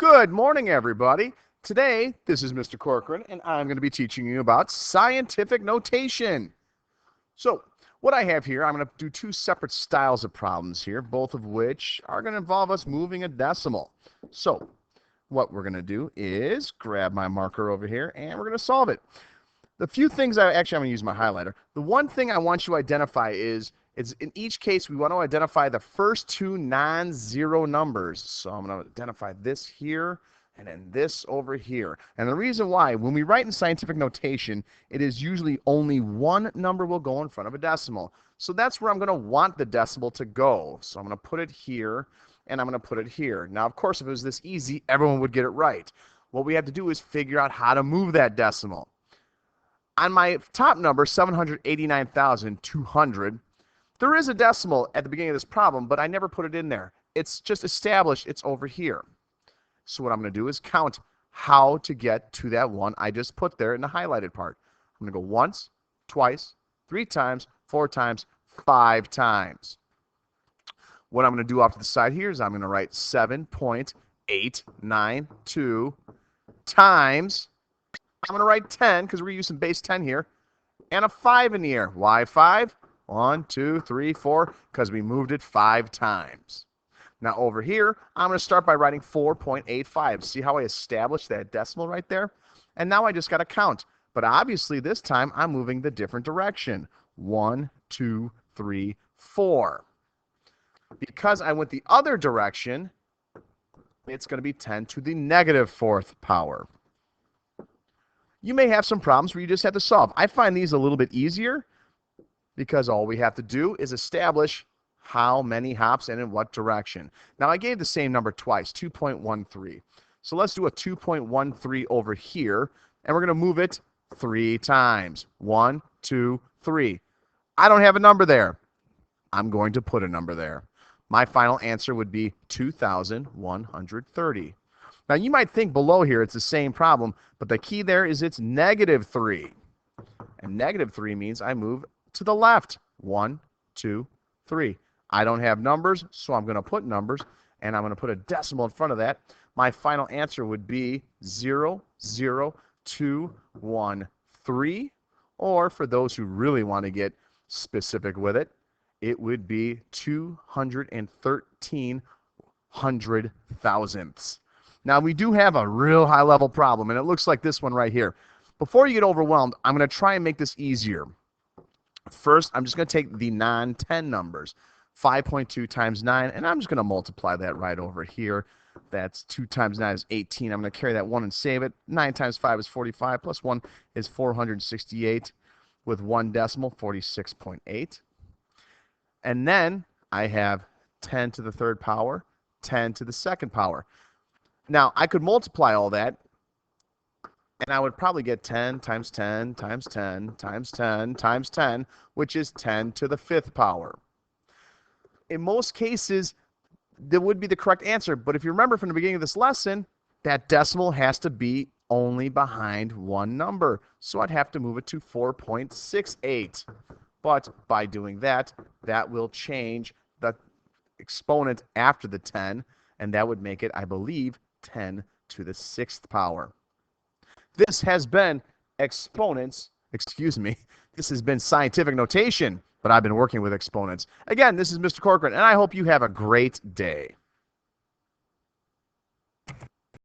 Good morning, everybody. Today, this is Mr. Corcoran, and I'm going to be teaching you about scientific notation. So, what I have here, I'm going to do two separate styles of problems here, both of which are going to involve us moving a decimal. So, what we're going to do is grab my marker over here, and we're going to solve it. The few things I'm going to use my highlighter. The one thing I want you to identify is in each case, we want to identify the first two non-zero numbers. So I'm going to identify this here and then this over here. And the reason why, when we write in scientific notation, it is usually only one number will go in front of a decimal. So that's where I'm going to want the decimal to go. So I'm going to put it here, and I'm going to put it here. Now, of course, if it was this easy, everyone would get it right. What we have to do is figure out how to move that decimal. On my top number, 789,200, there is a decimal at the beginning of this problem, but I never put it in there. It's just established it's over here. So what I'm going to do is count how to get to that one I just put there in the highlighted part. I'm going to go once, twice, 3 times, 4 times, 5 times. What I'm going to do off to the side here is I'm going to write 7.892 times, I'm going to write 10 because we're using base 10 here, and a 5 in the air. Why 5? 1, 2, 3, 4, because we moved it 5 times. Now over here, I'm going to start by writing 4.85. See how I established that decimal right there? And now I just got to count. But obviously this time I'm moving the different direction. 1, 2, 3, 4. Because I went the other direction, it's going to be 10 to the negative 4th power. You may have some problems where you just have to solve. I find these a little bit easier, because all we have to do is establish how many hops and in what direction. Now, I gave the same number twice, 2.13. So let's do a 2.13 over here, and we're going to move it 3 times. 1, 2, 3. I don't have a number there. I'm going to put a number there. My final answer would be 2,130. Now, you might think below here it's the same problem, but the key there is it's negative 3. And negative 3 means I move to the left. 1, 2, 3. I don't have numbers, so I'm going to put numbers, and I'm going to put a decimal in front of that. My final answer would be 00213, or for those who really want to get specific with it, it would be 213 hundred thousandths. Now, we do have a real high-level problem, and it looks like this one right here. Before you get overwhelmed, I'm going to try and make this easier. First, I'm just going to take the non-10 numbers, 5.2 times 9, and I'm just going to multiply that right over here. That's 2 times 9 is 18. I'm going to carry that 1 and save it. 9 times 5 is 45, plus 1 is 468, with 1 decimal, 46.8. And then I have 10 to the 3rd power, 10 to the 2nd power. Now, I could multiply all that, and I would probably get 10 times 10 times 10 times 10 times 10, which is 10 to the 5th power. In most cases, that would be the correct answer. But if you remember from the beginning of this lesson, that decimal has to be only behind one number. So I'd have to move it to 4.68. But by doing that, that will change the exponent after the 10, and that would make it, I believe, 10 to the 6th power. This has been exponents, this has been scientific notation, but I've been working with exponents. Again, this is Mr. Corcoran, and I hope you have a great day.